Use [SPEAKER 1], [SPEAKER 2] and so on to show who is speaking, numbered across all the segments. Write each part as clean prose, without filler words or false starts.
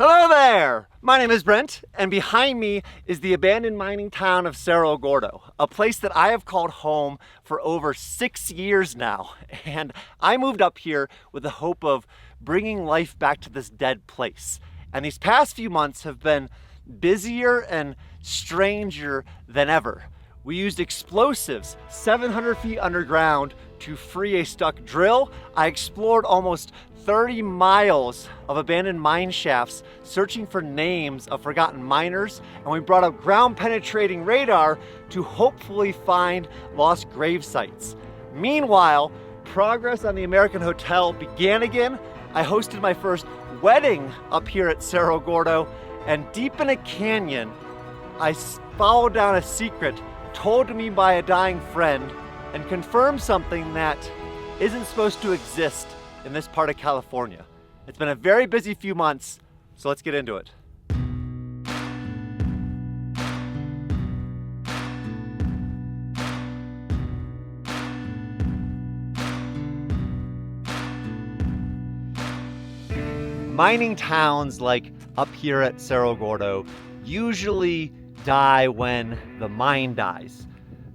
[SPEAKER 1] Hello there! My name is Brent, and behind me is the abandoned mining town of Cerro Gordo, a place that I have called home for over 6 years now. And I moved up here with the hope of bringing life back to this dead place. And these past few months have been busier and stranger than ever. We used explosives 700 feet underground to free a stuck drill. I explored almost 30 miles of abandoned mine shafts searching for names of forgotten miners, and we brought up ground penetrating radar to hopefully find lost grave sites. Meanwhile, progress on the American Hotel began again. I hosted my first wedding up here at Cerro Gordo, and deep in a canyon, I followed down a secret told to me by a dying friend and confirmed something that isn't supposed to exist in this part of California. It's been a very busy few months, so let's get into it. Mining towns like up here at Cerro Gordo usually die when the mine dies.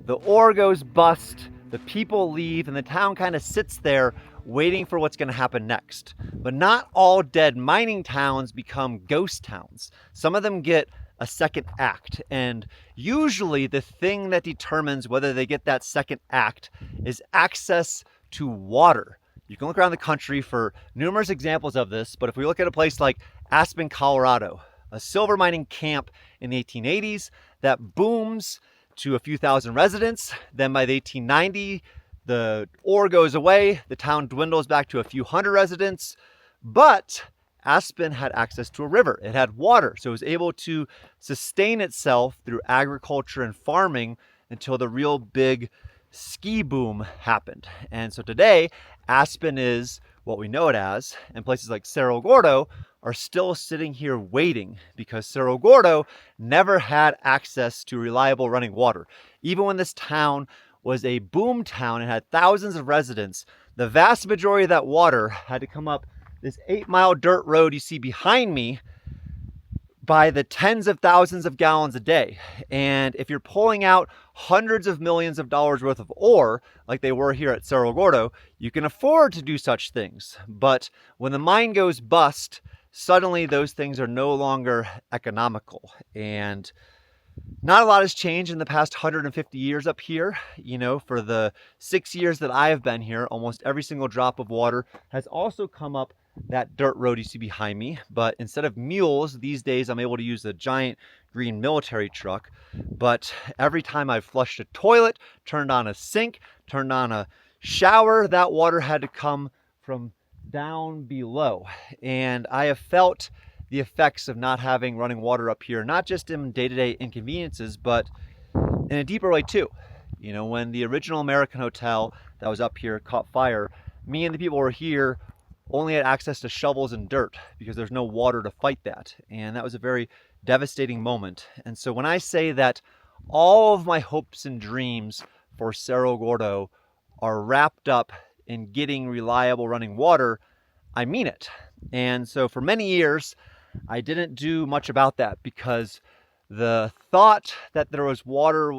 [SPEAKER 1] The ore goes bust, the people leave, and the town kind of sits there waiting for what's going to happen next. But not all dead mining towns become ghost towns. Some of them get a second act, and usually the thing that determines whether they get that second act is access to water. You can look around the country for numerous examples of this, but if we look at a place like Aspen, Colorado, a silver mining camp in the 1880s that booms to a few thousand residents. Then by the 1890s, the ore goes away, the town dwindles back to a few hundred residents, but Aspen had access to a river. It had water, so it was able to sustain itself through agriculture and farming until the real big ski boom happened. And so today, Aspen is what we know it as, and places like Cerro Gordo are still sitting here waiting because Cerro Gordo never had access to reliable running water. Even when this town was a boom town and had thousands of residents, the vast majority of that water had to come up this 8-mile dirt road you see behind me by the tens of thousands of gallons a day. And if you're pulling out hundreds of millions of dollars worth of ore, like they were here at Cerro Gordo, you can afford to do such things. But when the mine goes bust, suddenly those things are no longer economical. And not a lot has changed in the past 150 years up here. You know, for the 6 years that I have been here, almost every single drop of water has also come up that dirt road you see behind me. But instead of mules, these days I'm able to use a giant green military truck. But every time I've flushed a toilet, turned on a sink, turned on a shower, that water had to come from down below. And I have felt the effects of not having running water up here, not just in day-to-day inconveniences, but in a deeper way too. You know, when the original American Hotel that was up here caught fire, me and the people who were here only had access to shovels and dirt because there's no water to fight that. And that was a very devastating moment. And so when I say that all of my hopes and dreams for Cerro Gordo are wrapped up in getting reliable running water, I mean it. And so for many years, I didn't do much about that because the thought that there was water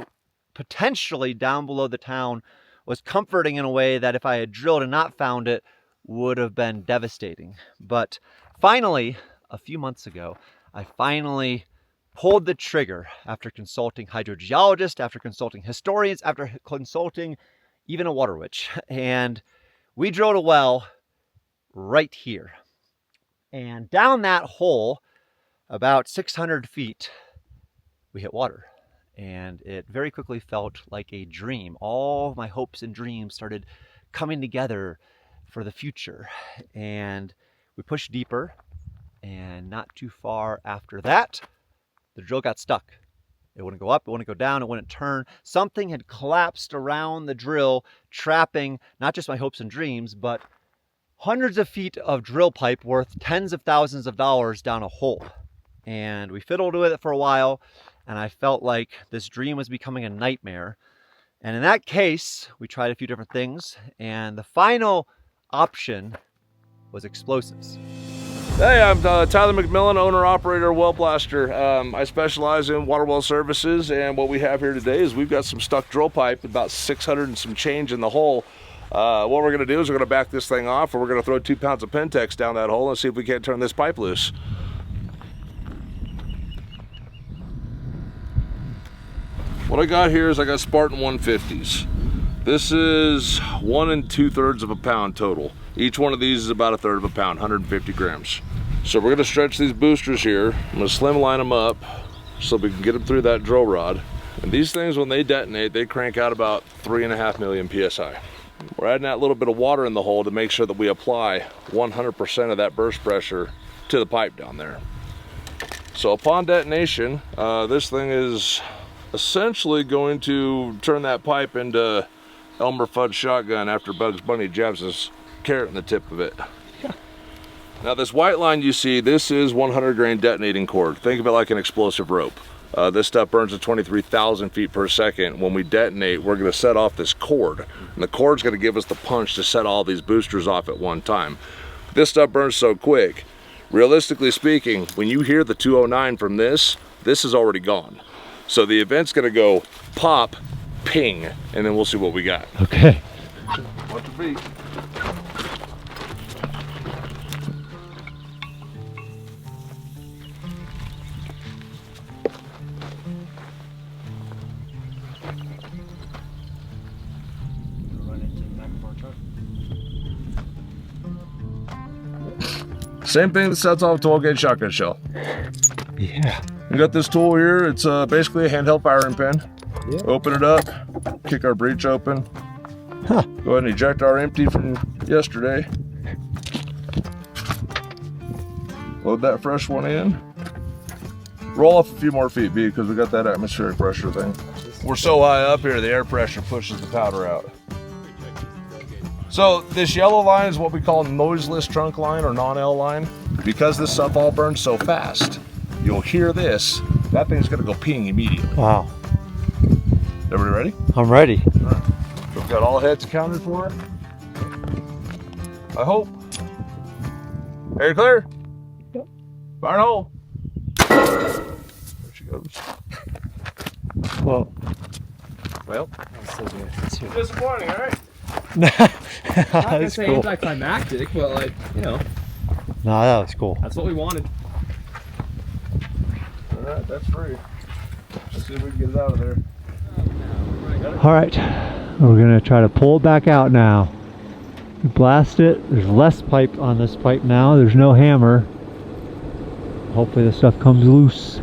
[SPEAKER 1] potentially down below the town was comforting in a way that if I had drilled and not found it, would have been devastating. But finally, a few months ago, I finally pulled the trigger after consulting hydrogeologists, after consulting historians, after consulting even a water witch. And we drilled a well right here. And down that hole, about 600 feet, we hit water. And it very quickly felt like a dream. All of my hopes and dreams started coming together for the future. And we pushed deeper, and not too far after that, the drill got stuck. It wouldn't go up, it wouldn't go down, it wouldn't turn. Something had collapsed around the drill, trapping not just my hopes and dreams, but hundreds of feet of drill pipe worth tens of thousands of dollars down a hole. And we fiddled with it for a while, and I felt like this dream was becoming a nightmare. And in that case, we tried a few different things, and the final option was explosives.
[SPEAKER 2] Hey, I'm Tyler McMillan, owner-operator, well blaster. I specialize in water well services, and what we have here today is we've got some stuck drill pipe, about 600 and some change in the hole. What we're gonna do is we're gonna back this thing off, and we're gonna throw 2 pounds of Pentex down that hole and see if we can't turn this pipe loose. What I got here is I got Spartan 150s. This is 1 2/3 of a pound total. Each one of these is about 1/3 of a pound, 150 grams. So we're gonna stretch these boosters here. I'm gonna slim line them up so we can get them through that drill rod. And these things, when they detonate, they crank out about 3.5 million PSI. We're adding that little bit of water in the hole to make sure that we apply 100% of that burst pressure to the pipe down there. So upon detonation, this thing is essentially going to turn that pipe into Elmer Fudd shotgun after Bugs Bunny jabs his carrot in the tip of it. Now this white line you see, this is 100 grain detonating cord. Think of it like an explosive rope. This stuff burns at 23,000 feet per second. When we detonate, we're gonna set off this cord. And the cord's gonna give us the punch to set all these boosters off at one time. This stuff burns so quick. Realistically speaking, when you hear the 209 from this is already gone. So the event's gonna go pop, ping, and then we'll see what we got.
[SPEAKER 1] Okay.
[SPEAKER 2] Watch your feet. Same thing that sets off a 12 gauge shotgun shell.
[SPEAKER 1] Yeah.
[SPEAKER 2] We got this tool here. It's basically a handheld firing pin.
[SPEAKER 1] Yeah.
[SPEAKER 2] Open it up, kick our breech open.
[SPEAKER 1] Huh.
[SPEAKER 2] Go ahead and eject our empty from yesterday. Load that fresh one in. Roll off a few more feet, B, because we got that atmospheric pressure thing. We're so high up here, the air pressure pushes the powder out. So this yellow line is what we call noiseless trunk line or non-L line. Because this stuff all burns so fast, you'll hear this. That thing's gonna go ping immediately.
[SPEAKER 1] Wow.
[SPEAKER 2] Everybody ready?
[SPEAKER 1] I'm ready.
[SPEAKER 2] All right. So we've got all heads accounted for. I hope. Are you clear?
[SPEAKER 1] Yep.
[SPEAKER 2] Fire in the hole. There she goes.
[SPEAKER 1] Well.
[SPEAKER 2] Disappointing, all right?
[SPEAKER 3] Not gonna
[SPEAKER 1] That's
[SPEAKER 3] say
[SPEAKER 1] cool.
[SPEAKER 3] anticlimactic, but like, you know,
[SPEAKER 1] No, that was cool.
[SPEAKER 3] that's what we wanted.
[SPEAKER 2] All right, that's free. Let's see if we can get it out of there.
[SPEAKER 1] All right, we're gonna try to pull it back out now. We blast it. There's less pipe on this pipe now. There's no hammer. Hopefully the stuff comes loose.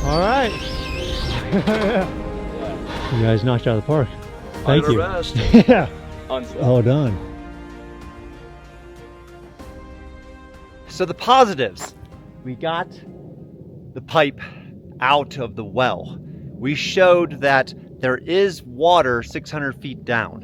[SPEAKER 1] All right. You guys knocked it out of the park. Thank you.
[SPEAKER 2] Best.
[SPEAKER 1] Yeah. Well done. So the positives. We got the pipe out of the well. We showed that there is water 600 feet down.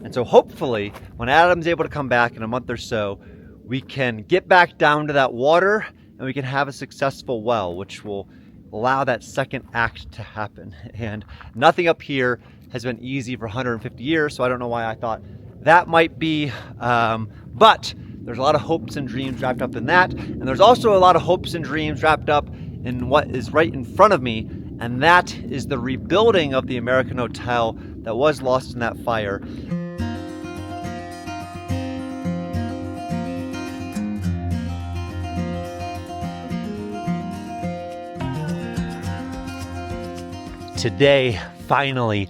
[SPEAKER 1] And so hopefully when Adam's able to come back in a month or so, we can get back down to that water and we can have a successful well, which will allow that second act to happen. And nothing up here has been easy for 150 years, so I don't know why I thought that might be, but there's a lot of hopes and dreams wrapped up in that. And there's also a lot of hopes and dreams wrapped up in what is right in front of me, and that is the rebuilding of the American Hotel that was lost in that fire. Today, finally,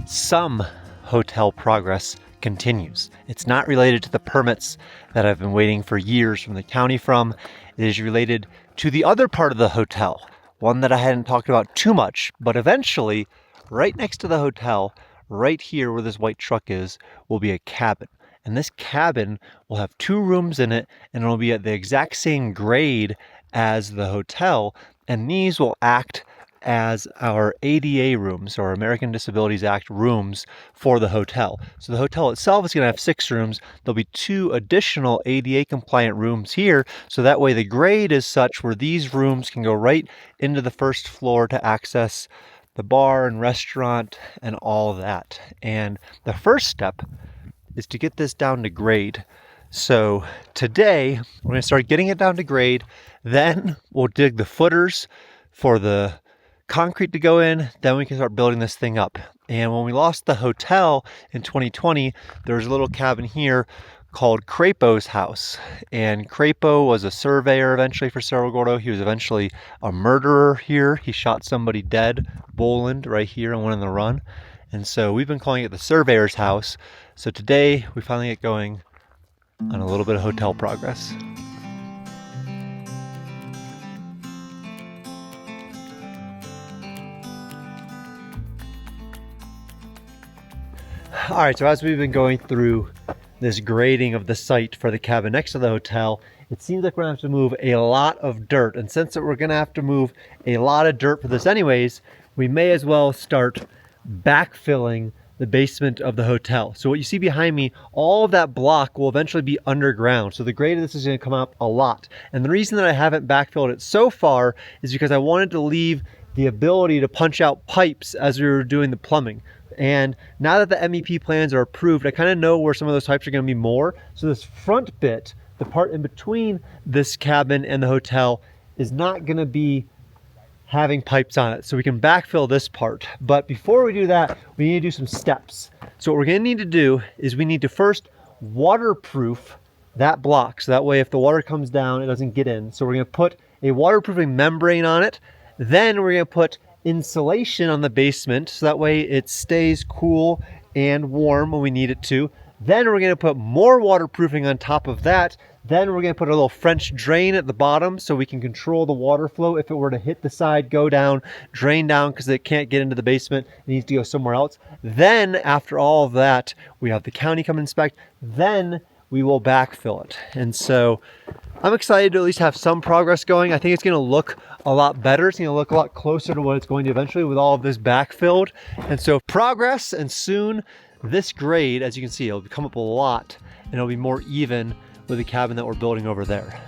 [SPEAKER 1] some hotel progress continues. It's not related to the permits that I've been waiting for years from the county from. It is related to the other part of the hotel, one that I hadn't talked about too much, but eventually, right next to the hotel, right here where this white truck is, will be a cabin. And this cabin will have 2 rooms in it, and it'll be at the exact same grade as the hotel, and these will act as our ADA rooms, or American Disabilities Act rooms, for the hotel. So the hotel itself is going to have 6 rooms. There'll be 2 additional ADA compliant rooms here, so that way the grade is such where these rooms can go right into the first floor to access the bar and restaurant and all that. And the first step is to get this down to grade. So today we're going to start getting it down to grade, then we'll dig the footers for the concrete to go in, then we can start building this thing up. And when we lost the hotel in 2020, there was a little cabin here called Crapo's house. And Crapo was a surveyor eventually for Cerro Gordo. He was eventually a murderer here. He shot somebody dead, Boland, right here and went on the run. And so we've been calling it the surveyor's house. So today we finally get going on a little bit of hotel progress. All right, so as we've been going through this grading of the site for the cabin next to the hotel, it seems like we're gonna have to move a lot of dirt. And since we're gonna have to move a lot of dirt for this anyways, we may as well start backfilling the basement of the hotel. So what you see behind me, all of that block will eventually be underground. So the grade of this is gonna come up a lot. And the reason that I haven't backfilled it so far is because I wanted to leave the ability to punch out pipes as we were doing the plumbing. And now that the MEP plans are approved, I kind of know where some of those pipes are going to be more. So this front bit, the part in between this cabin and the hotel, is not going to be having pipes on it. So we can backfill this part. But before we do that, we need to do some steps. So what we're going to need to do is we need to first waterproof that block. So that way if the water comes down, it doesn't get in. So we're going to put a waterproofing membrane on it. Then we're going to put insulation on the basement so that way it stays cool and warm when we need it to. Then we're going to put more waterproofing on top of that. Then we're going to put a little French drain at the bottom so we can control the water flow. If it were to hit the side, go down, drain down because it can't get into the basement, it needs to go somewhere else. Then after all of that, we have the county come inspect. Then we will backfill it. And so I'm excited to at least have some progress going. I think it's going to look a lot better. It's going to look a lot closer to what it's going to eventually with all of this backfilled. And so progress, and soon this grade, as you can see, it'll come up a lot and it'll be more even with the cabin that we're building over there.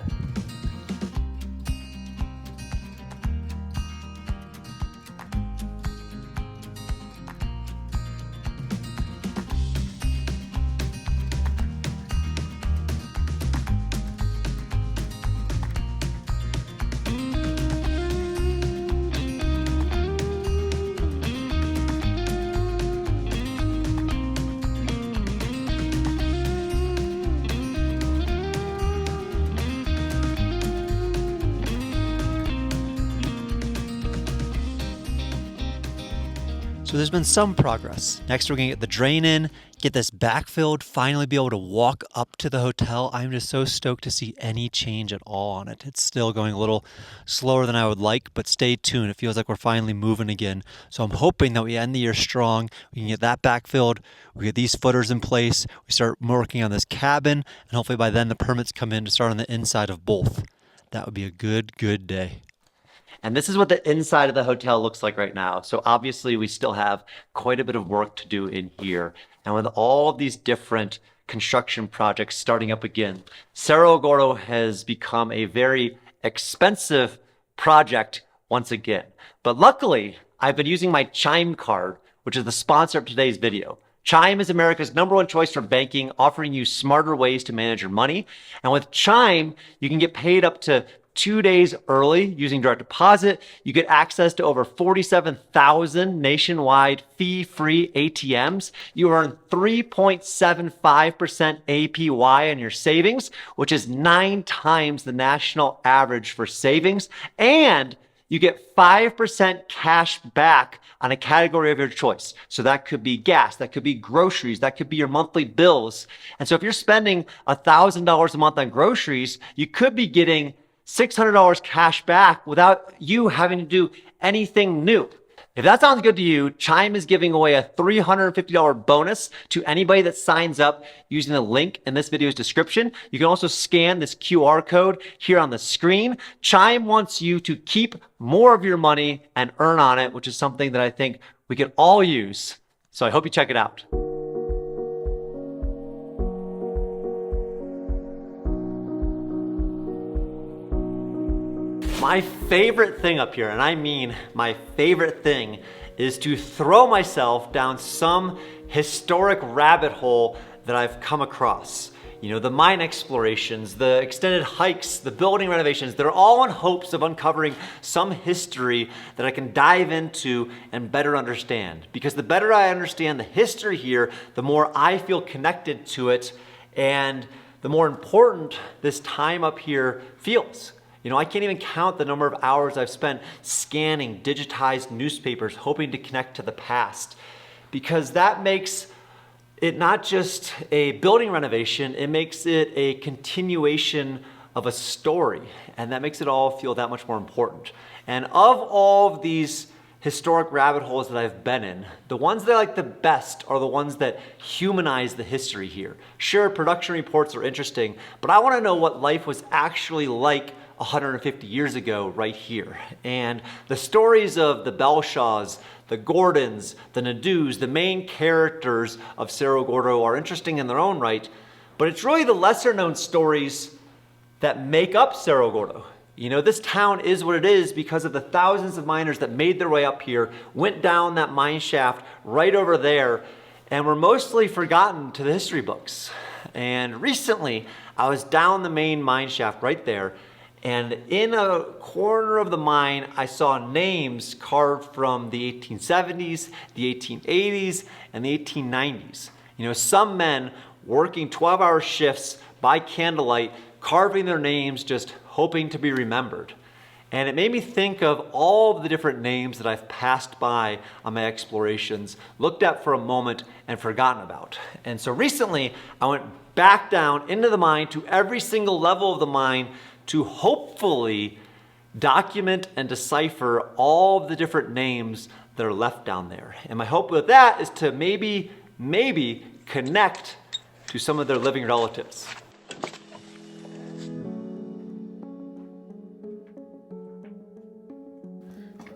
[SPEAKER 1] So there's been some progress. Next, we're gonna get the drain in, get this backfilled, finally be able to walk up to the hotel. I'm just so stoked to see any change at all on it. It's still going a little slower than I would like, but stay tuned. It feels like we're finally moving again. So I'm hoping that we end the year strong. We can get that backfilled, we get these footers in place, we start working on this cabin, and hopefully by then the permits come in to start on the inside of both. That would be a good day. And this is what the inside of the hotel looks like right now. So obviously we still have quite a bit of work to do in here. And with all of these different construction projects starting up again, Cerro Gordo has become a very expensive project once again. But luckily, I've been using my Chime card, which is the sponsor of today's video. Chime is America's #1 choice for banking, offering you smarter ways to manage your money. And with Chime, you can get paid up to 2 days early using direct deposit. You get access to over 47,000 nationwide fee-free ATMs. You earn 3.75% APY on your savings, which is 9 times the national average for savings. And you get 5% cash back on a category of your choice. So that could be gas, that could be groceries, that could be your monthly bills. And so if you're spending $1,000 a month on groceries, you could be getting $600 cash back without you having to do anything new. If that sounds good to you, Chime is giving away a $350 bonus to anybody that signs up using the link in this video's description. You can also scan this QR code here on the screen. Chime wants you to keep more of your money and earn on it, which is something that I think we could all use. So I hope you check it out. My favorite thing up here, and I mean my favorite thing, is to throw myself down some historic rabbit hole that I've come across. You know, the mine explorations, the extended hikes, the building renovations, they're all in hopes of uncovering some history that I can dive into and better understand. Because the better I understand the history here, the more I feel connected to it, and the more important this time up here feels. You know, I can't even count the number of hours I've spent scanning digitized newspapers, hoping to connect to the past. Because that makes it not just a building renovation, it makes it a continuation of a story. And that makes it all feel that much more important. And of all of these historic rabbit holes that I've been in, the ones that I like the best are the ones that humanize the history here. Sure, production reports are interesting, but I want to know what life was actually like 150 years ago right here. And the stories of the Belshaws, the Gordons, the Nadus, the main characters of Cerro Gordo are interesting in their own right, but it's really the lesser known stories that make up Cerro Gordo. You know, this town is what it is because of the thousands of miners that made their way up here, went down that mine shaft right over there, and were mostly forgotten to the history books. And recently, I was down the main mine shaft right there, and in a corner of the mine, I saw names carved from the 1870s, the 1880s, and the 1890s. You know, some men working 12-hour shifts by candlelight, carving their names, just hoping to be remembered. And it made me think of all of the different names that I've passed by on my explorations, looked at for a moment, and forgotten about. And so recently, I went back down into the mine to every single level of the mine to hopefully document and decipher all of the different names that are left down there. And my hope with that is to maybe connect to some of their living relatives.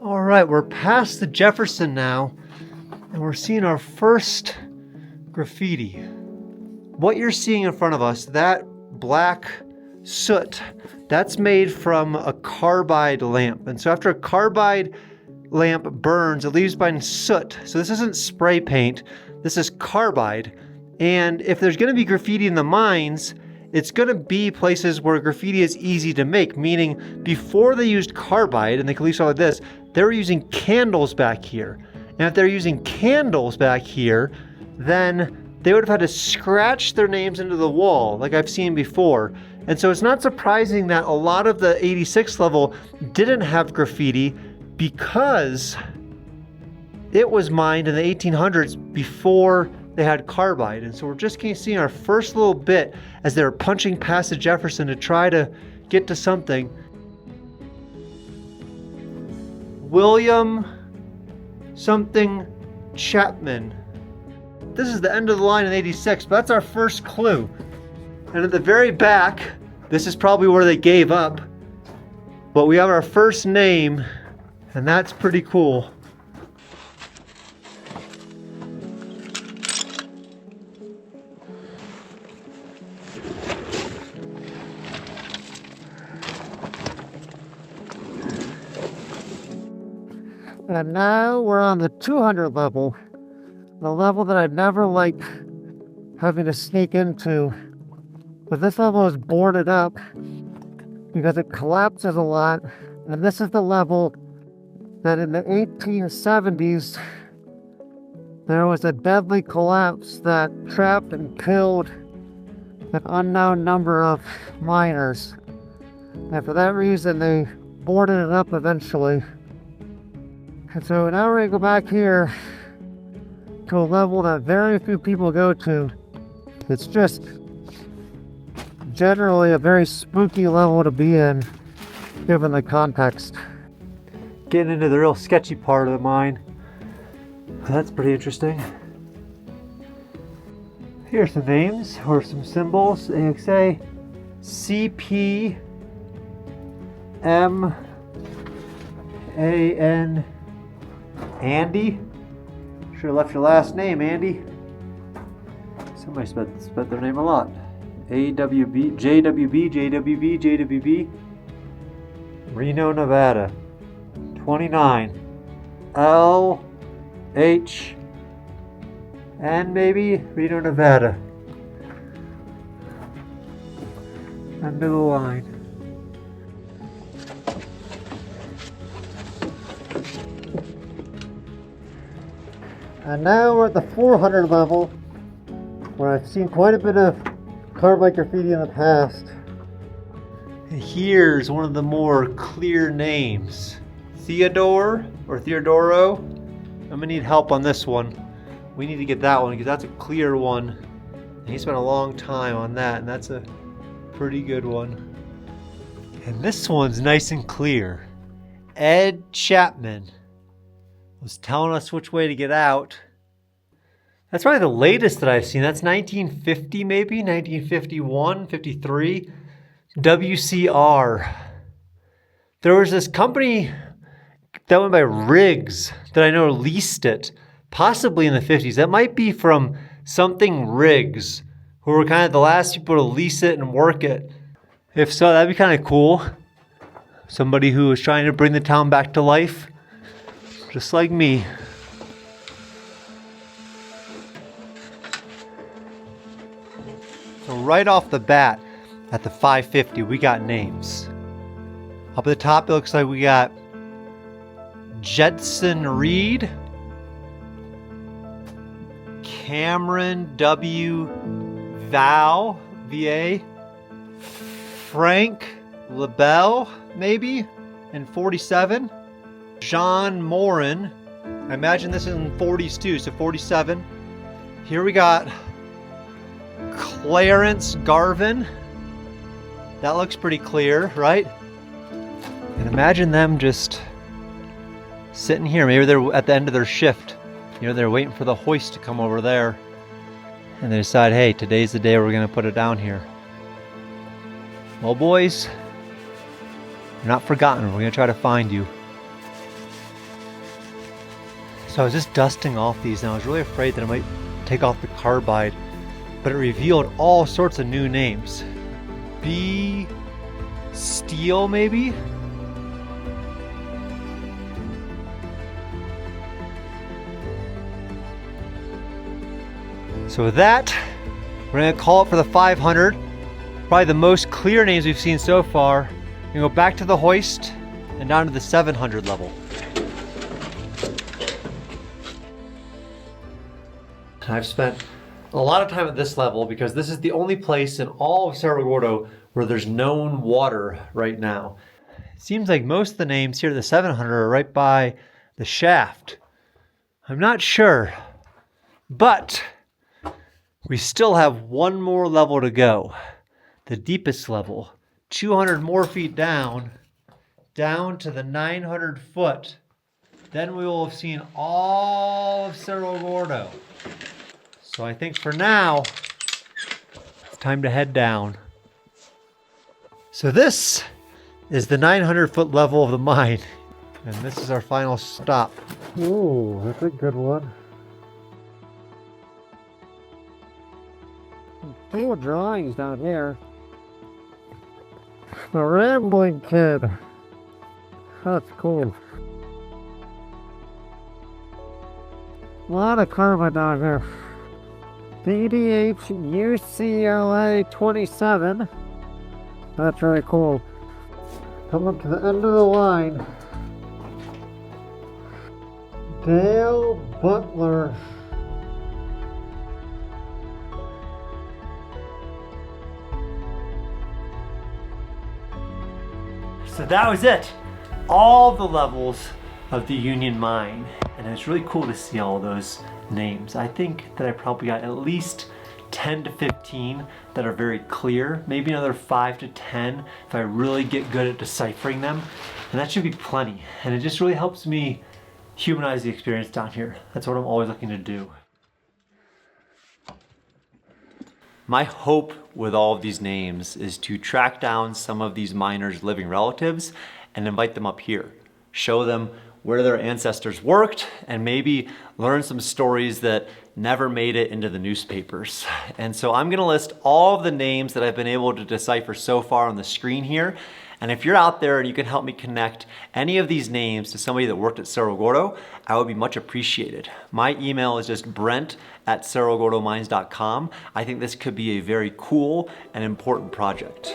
[SPEAKER 1] All right, we're past the Jefferson now, and we're seeing our first graffiti. What you're seeing in front of us, that black soot, that's made from a carbide lamp. And so after a carbide lamp burns, it leaves behind soot. So this isn't spray paint, this is carbide. And if there's going to be graffiti in the mines, it's going to be places where graffiti is easy to make, meaning before they used carbide, and they could leave all like this, they were using candles back here. And if they're using candles back here, then they would have had to scratch their names into the wall, like I've seen before. And so it's not surprising that a lot of the 86 level didn't have graffiti because it was mined in the 1800s before they had carbide. And so we're just seeing our first little bit as they're punching past the Jefferson to try to get to something. William something Chapman. This is the end of the line in 86, but that's our first clue. And at the very back, this is probably where they gave up, but we have our first name, and that's pretty cool. And now we're on the 200 level, the level that I'd never liked having to sneak into. But this level is boarded up because it collapses a lot. And this is the level that in the 1870s, there was a deadly collapse that trapped and killed an unknown number of miners. And for that reason, they boarded it up eventually. And so now we're going to go back here to a level that very few people go to. It's just generally a very spooky level to be in, given the context. Getting into the real sketchy part of the mine. That's pretty interesting. Here's some names or some symbols. AXA, CP, M, A, N, Andy. Should have left your last name, Andy. Somebody spent their name a lot. AWB, JWB, JWB, JWB. Reno, Nevada. 29. L, H, N maybe? Reno, Nevada. End of the line. And now we're at the 400 level, where I've seen quite a bit of carbide graffiti in the past. Here's one of the more clear names. Theodore or Theodoro. I'm gonna need help on this one. We need to get that one because that's a clear one. And he spent a long time on that, and that's a pretty good one. And this one's nice and clear. Ed Chapman was telling us which way to get out. That's probably the latest that I've seen. That's 1950 maybe, 1951, 53. WCR. There was this company that went by Riggs that I know leased it, possibly in the 50s. That might be from something Riggs, who were kind of the last people to lease it and work it. If so, that'd be kind of cool. Somebody who was trying to bring the town back to life, just like me. So right off the bat, at the 550, we got names. Up at the top, it looks like we got Jetson Reed, Cameron W. Vow, VA, Frank LaBelle, maybe, in 47, John Morin, I imagine this is in 40s too, so 47. Here we got Clarence Garvin. That looks pretty clear, right? And imagine them just sitting here. Maybe they're at the end of their shift. You know, they're waiting for the hoist to come over there. And they decide, hey, today's the day we're going to put it down here. Well, boys, you're not forgotten. We're going to try to find you. So I was just dusting off these, and I was really afraid that I might take off the carbide. But it revealed all sorts of new names. B. Steele, maybe? So with that, we're going to call it for the 500. Probably the most clear names we've seen so far. We're going to go back to the hoist and down to the 700 level. I've spent a lot of time at this level because this is the only place in all of Cerro Gordo where there's known water right now. It seems like most of the names here at the 700 are right by the shaft. I'm not sure, but we still have one more level to go. The deepest level, 200 more feet down to the 900 foot. Then we will have seen all of Cerro Gordo. So I think for now, it's time to head down. So this is the 900 foot level of the mine. And this is our final stop. Ooh, that's a good one. Cool drawings down here. The Rambling Kid. That's cool. A lot of carbon down here. BDH UCLA 27. That's really cool. Come up to the end of the line. Dale Butler. So that was it. All the levels of the Union Mine. And it's really cool to see all those names. I think that I probably got at least 10 to 15 that are very clear. Maybe another 5 to 10 if I really get good at deciphering them. And that should be plenty. And it just really helps me humanize the experience down here. That's what I'm always looking to do. My hope with all of these names is to track down some of these miners' living relatives and invite them up here. Show them where their ancestors worked and maybe learn some stories that never made it into the newspapers. And so I'm gonna list all of the names that I've been able to decipher so far on the screen here. And if you're out there and you can help me connect any of these names to somebody that worked at Cerro Gordo, I would be much appreciated. My email is just brent@cerrogordomines.com. I think this could be a very cool and important project.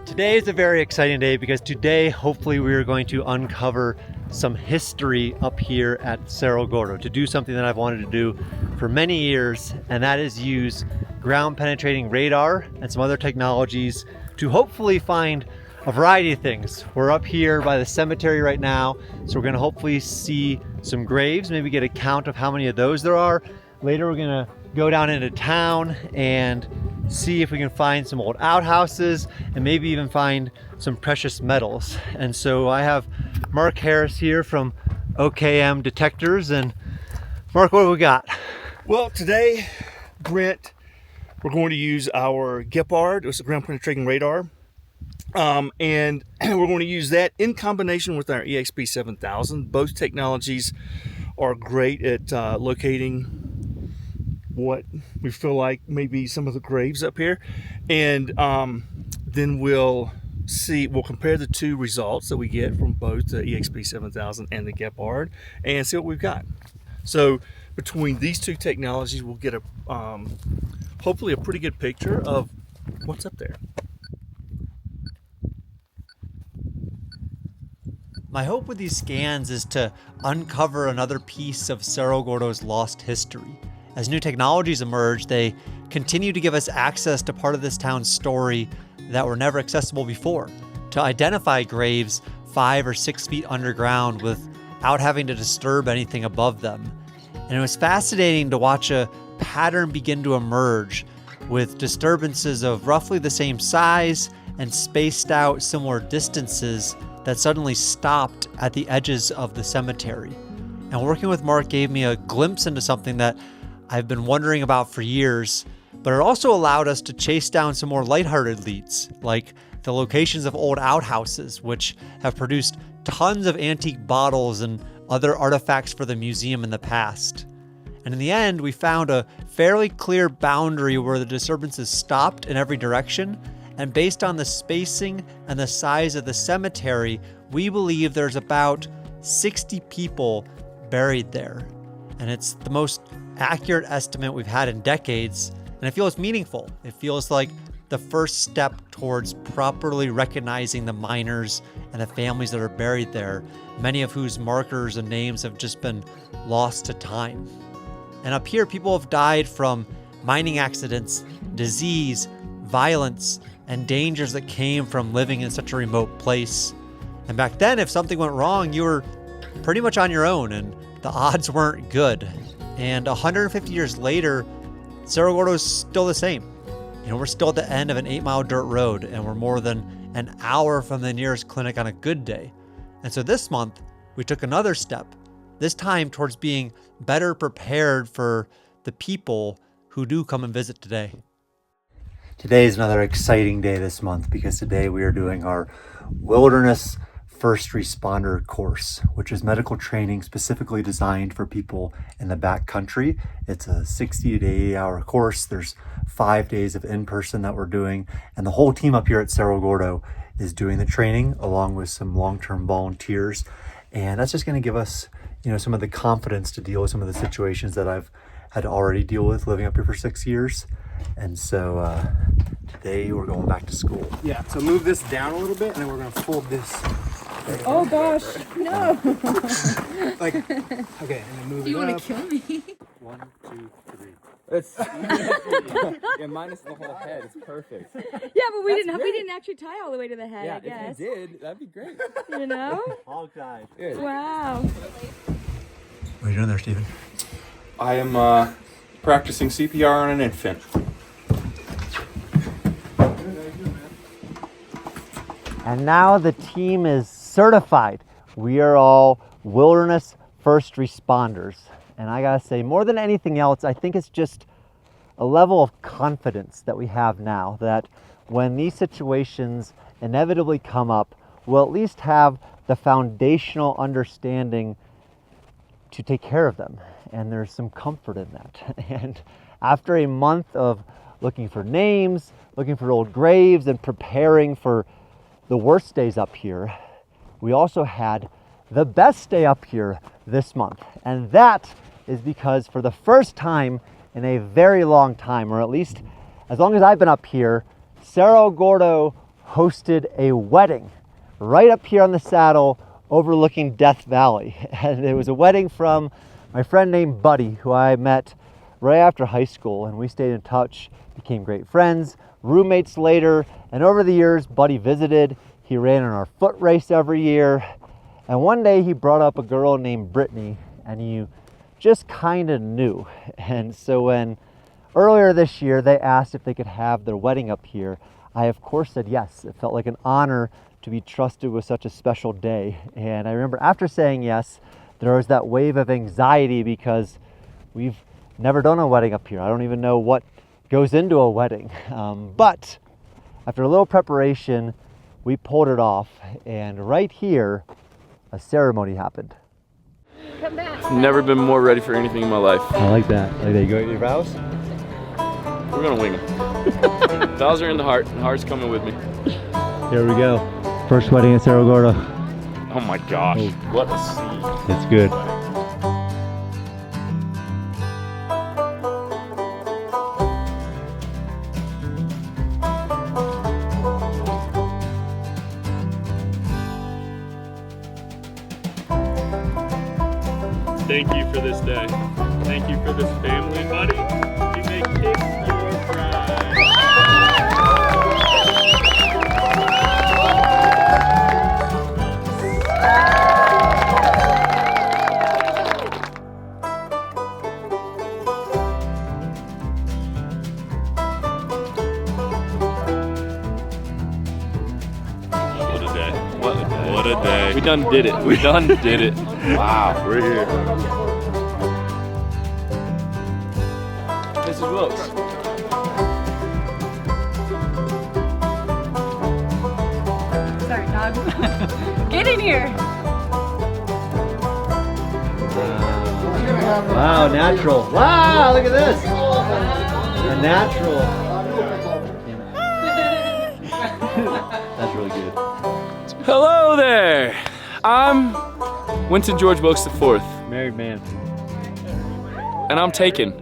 [SPEAKER 1] Today is a very exciting day because today, hopefully, we are going to uncover some history up here at Cerro Gordo to do something that I've wanted to do for many years, and that is use ground penetrating radar and some other technologies to hopefully find a variety of things. We're up here by the cemetery right now, so we're gonna hopefully see some graves, maybe get a count of how many of those there are. Later, we're gonna go down into town and see if we can find some old outhouses and maybe even find some precious metals. And so I have Mark Harris here from OKM Detectors. And Mark, what do we got?
[SPEAKER 4] Well, today, Brent, we're going to use our Gepard. It's a ground penetrating radar. And we're going to use that in combination with our EXP 7000. Both technologies are great at locating what we feel like maybe some of the graves up here, and then we'll compare the two results that we get from both the EXP 7000 and the Gepard and see what we've got. So between these two technologies, we'll get a hopefully a pretty good picture of what's up there.
[SPEAKER 1] My hope with these scans is to uncover another piece of Cerro Gordo's lost history. As new technologies emerge, they continue to give us access to part of this town's story that were never accessible before, to identify graves 5 or 6 feet underground without having to disturb anything above them. And it was fascinating to watch a pattern begin to emerge with disturbances of roughly the same size and spaced out similar distances that suddenly stopped at the edges of the cemetery. And working with Mark gave me a glimpse into something that I've been wondering about for years, but it also allowed us to chase down some more lighthearted leads, like the locations of old outhouses, which have produced tons of antique bottles and other artifacts for the museum in the past. And in the end, we found a fairly clear boundary where the disturbances stopped in every direction, and based on the spacing and the size of the cemetery, we believe there's about 60 people buried there. And it's the most accurate estimate we've had in decades, and it feels meaningful. It feels like the first step towards properly recognizing the miners and the families that are buried there, many of whose markers and names have just been lost to time. And up here, people have died from mining accidents, disease, violence, and dangers that came from living in such a remote place. And back then, if something went wrong, you were pretty much on your own, and the odds weren't good. And 150 years later, Cerro Gordo is still the same. We're still at the end of an 8-mile dirt road, and we're more than an hour from the nearest clinic on a good day. And so this month, we took another step, this time towards being better prepared for the people who do come and visit today. Today is another exciting day this month because today we are doing our Wilderness First Responder course, which is medical training specifically designed for people in the backcountry. It's a 60 to 80 hour course. There's 5 days of in-person that we're doing, and the whole team up here at Cerro Gordo is doing the training along with some long-term volunteers. And that's just going to give us, some of the confidence to deal with some of the situations that I've had to already deal with living up here for 6 years. And so today we're going back to school.
[SPEAKER 3] Yeah, so move this down a little bit, and then we're going to fold this.
[SPEAKER 5] Oh gosh, no.
[SPEAKER 3] Okay, and then move it up.
[SPEAKER 5] Do you want to kill me?
[SPEAKER 1] 1, 2, 3.
[SPEAKER 3] It's yeah, minus the whole head. It's perfect.
[SPEAKER 5] Yeah, but we didn't actually tie all the way to the head.
[SPEAKER 3] Yeah,
[SPEAKER 5] I guess.
[SPEAKER 3] if you did, that'd be great.
[SPEAKER 1] All tied.
[SPEAKER 3] Good.
[SPEAKER 5] Wow.
[SPEAKER 1] What are you doing there, Stephen?
[SPEAKER 6] I am practicing CPR on an infant.
[SPEAKER 1] And now the team is certified. We are all wilderness first responders. And I gotta say, more than anything else, I think it's just a level of confidence that we have now that when these situations inevitably come up, we'll at least have the foundational understanding to take care of them. And there's some comfort in that. And after a month of looking for names, looking for old graves, and preparing for the worst days up here, we also had the best day up here this month. And that is because for the first time in a very long time, or at least as long as I've been up here, Cerro Gordo hosted a wedding right up here on the saddle overlooking Death Valley. And it was a wedding from my friend named Buddy, who I met right after high school, and we stayed in touch, became great friends, roommates later, and over the years, Buddy visited. He ran in our foot race every year, and one day he brought up a girl named Brittany, and you just kind of knew. And so when earlier this year they asked if they could have their wedding up here, I of course said yes. It felt like an honor to be trusted with such a special day. And I remember after saying yes, there was that wave of anxiety because we've never done a wedding up here. I don't even know what goes into a wedding. But after a little preparation, we pulled it off. And right here, a ceremony happened.
[SPEAKER 5] Come back.
[SPEAKER 7] Never been more ready for anything in my life.
[SPEAKER 1] I like that. Like that. You go get your vows?
[SPEAKER 7] We're gonna wing them. Vows are in the heart, and the heart's coming with me.
[SPEAKER 1] Here we go. First wedding at Cerro Gordo.
[SPEAKER 7] Oh my gosh, what a scene.
[SPEAKER 1] It's good.
[SPEAKER 8] Thank you for this day. Thank you for this family, buddy. You make kids your pride.
[SPEAKER 7] What a day. What a day. What a day. We done did it. We done did it. Wow.
[SPEAKER 2] We're here.
[SPEAKER 7] Mrs. Wilkes.
[SPEAKER 5] Sorry, dog. Get in here.
[SPEAKER 1] Wow, natural. Wow, look at this. A natural. That's really good.
[SPEAKER 7] Hello there. I'm Winston George Wilkes IV,
[SPEAKER 1] Married man.
[SPEAKER 7] and I'm taken.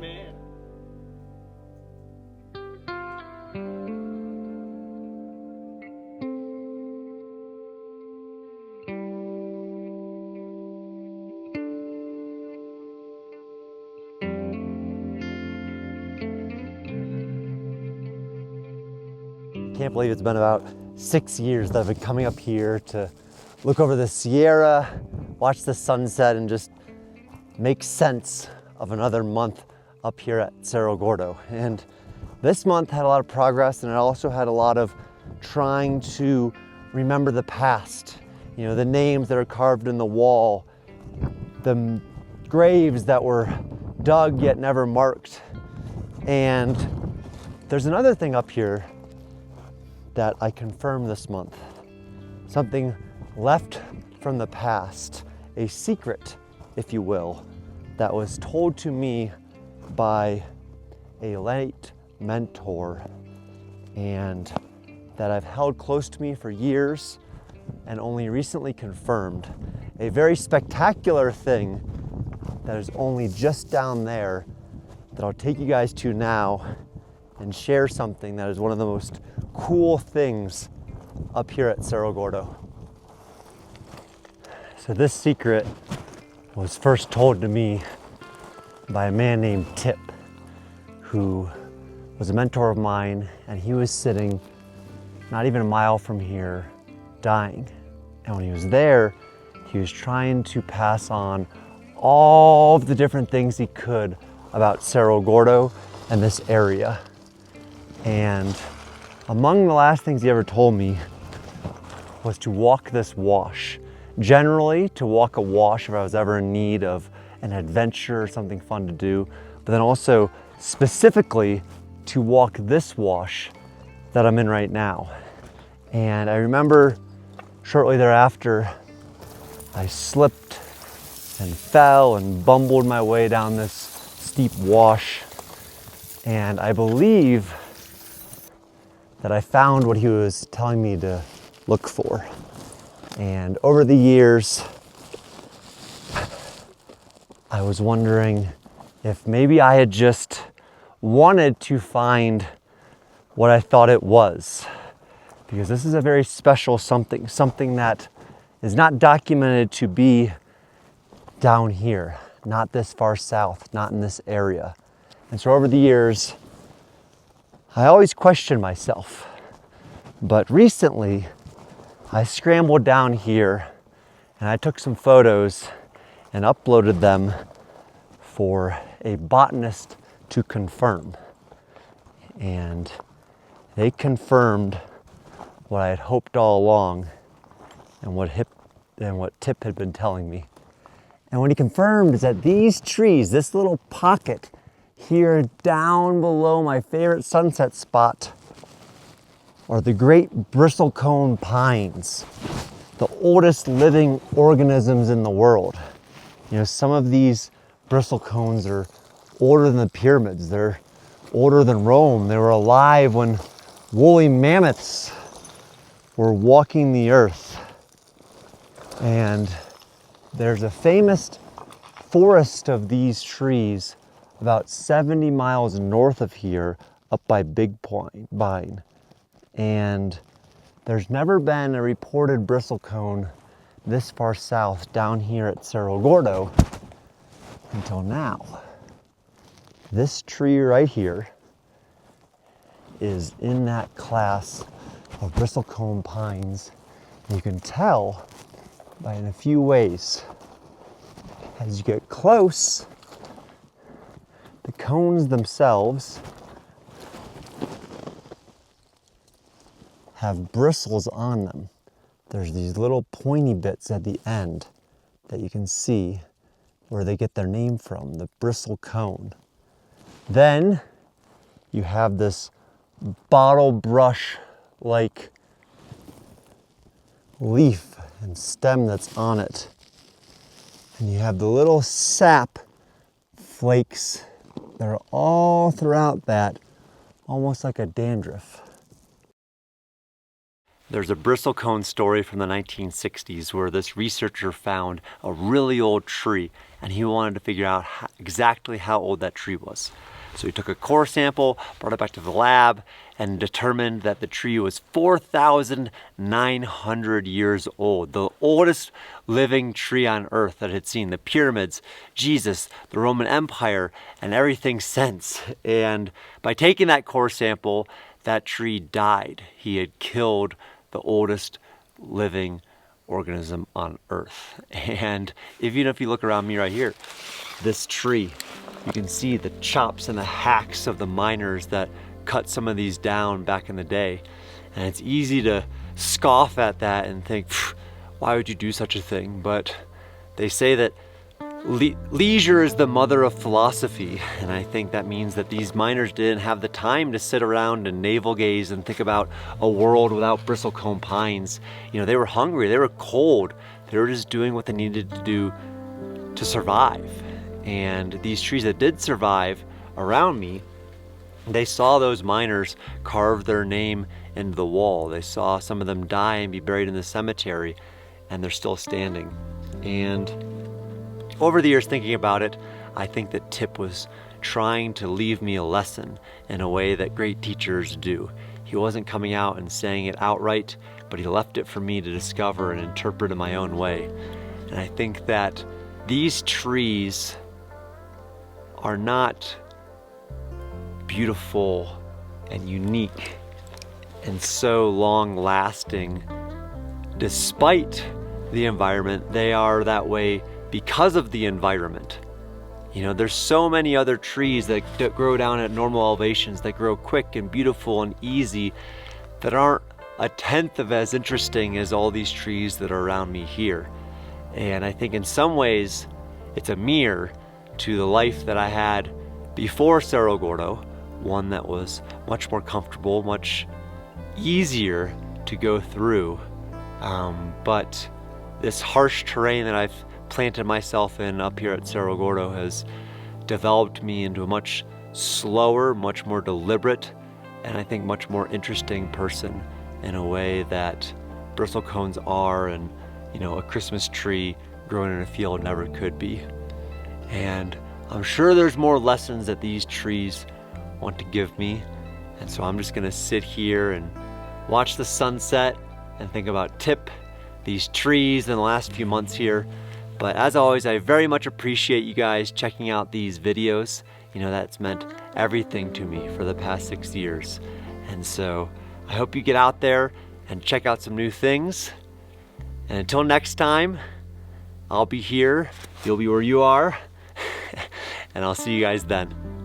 [SPEAKER 1] Can't believe it's been about 6 years that I've been coming up here to look over the Sierra, watch the sunset, and just make sense of another month up here at Cerro Gordo. And this month had a lot of progress, and it also had a lot of trying to remember the past. You know, the names that are carved in the wall, the graves that were dug yet never marked. And there's another thing up here that I confirmed this month. Something left from the past, a secret, if you will, that was told to me by a late mentor and that I've held close to me for years and only recently confirmed. A very spectacular thing that is only just down there that I'll take you guys to now and share something that is one of the most cool things up here at Cerro Gordo. So this secret was first told to me by a man named Tip, who was a mentor of mine, and he was sitting not even a mile from here, dying. And when he was there, he was trying to pass on all of the different things he could about Cerro Gordo and this area. And among the last things he ever told me was to walk this wash. Generally, to walk a wash if I was ever in need of an adventure or something fun to do, but then also specifically to walk this wash that I'm in right now. And I remember shortly thereafter, I slipped and fell and bumbled my way down this steep wash. And I believe that I found what he was telling me to look for. And over the years, I was wondering if maybe I had just wanted to find what I thought it was. Because this is a very special something that is not documented to be down here, not this far south, not in this area. And so over the years, I always questioned myself. But recently, I scrambled down here and I took some photos and uploaded them for a botanist to confirm. And they confirmed what I had hoped all along and what Tip had been telling me. And what he confirmed is that these trees, this little pocket here down below my favorite sunset spot, are the great bristlecone pines, the oldest living organisms in the world. You know, some of these bristlecones are older than the pyramids. They're older than Rome. They were alive when woolly mammoths were walking the earth. And there's a famous forest of these trees about 70 miles north of here, up by Big Pine. And there's never been a reported bristlecone this far south down here at Cerro Gordo until now. This tree right here is in that class of bristlecone pines. And you can tell by in a few ways. As you get close, the cones themselves have bristles on them. There's these little pointy bits at the end that you can see where they get their name from, the bristle cone. Then you have this bottle brush-like leaf and stem that's on it. And you have the little sap flakes that are all throughout that, almost like a dandruff. There's a bristlecone story from the 1960s where this researcher found a really old tree and he wanted to figure out exactly how old that tree was. So he took a core sample, brought it back to the lab, and determined that the tree was 4,900 years old, the oldest living tree on Earth that had seen the pyramids, Jesus, the Roman Empire, and everything since. And by taking that core sample, that tree died. He had killed the oldest living organism on Earth. And even if you look around me right here, this tree, you can see the chops and the hacks of the miners that cut some of these down back in the day. And it's easy to scoff at that and think, why would you do such a thing? But they say that leisure is the mother of philosophy, and I think that means that these miners didn't have the time to sit around and navel gaze and think about a world without bristlecone pines. You know, they were hungry, they were cold, they were just doing what they needed to do to survive. And these trees that did survive around me, they saw those miners carve their name into the wall. They saw some of them die and be buried in the cemetery, and they're still standing. And over the years thinking about it, I think that Tip was trying to leave me a lesson in a way that great teachers do. He wasn't coming out and saying it outright, but he left it for me to discover and interpret in my own way. And I think that these trees are not beautiful and unique and so long lasting despite the environment. They are that way because of the environment. You know, there's so many other trees that grow down at normal elevations that grow quick and beautiful and easy that aren't a tenth of as interesting as all these trees that are around me here. And I think in some ways it's a mirror to the life that I had before Cerro Gordo, one that was much more comfortable, much easier to go through. But this harsh terrain that I've planted myself in up here at Cerro Gordo has developed me into a much slower, much more deliberate, and I think much more interesting person in a way that bristlecones are, and you know, a Christmas tree growing in a field never could be. And I'm sure there's more lessons that these trees want to give me, and so I'm just gonna sit here and watch the sunset and think about Tip, these trees in the last few months here. But as always, I very much appreciate you guys checking out these videos. You know, that's meant everything to me for the past 6 years. And so I hope you get out there and check out some new things. And until next time, I'll be here, you'll be where you are, and I'll see you guys then.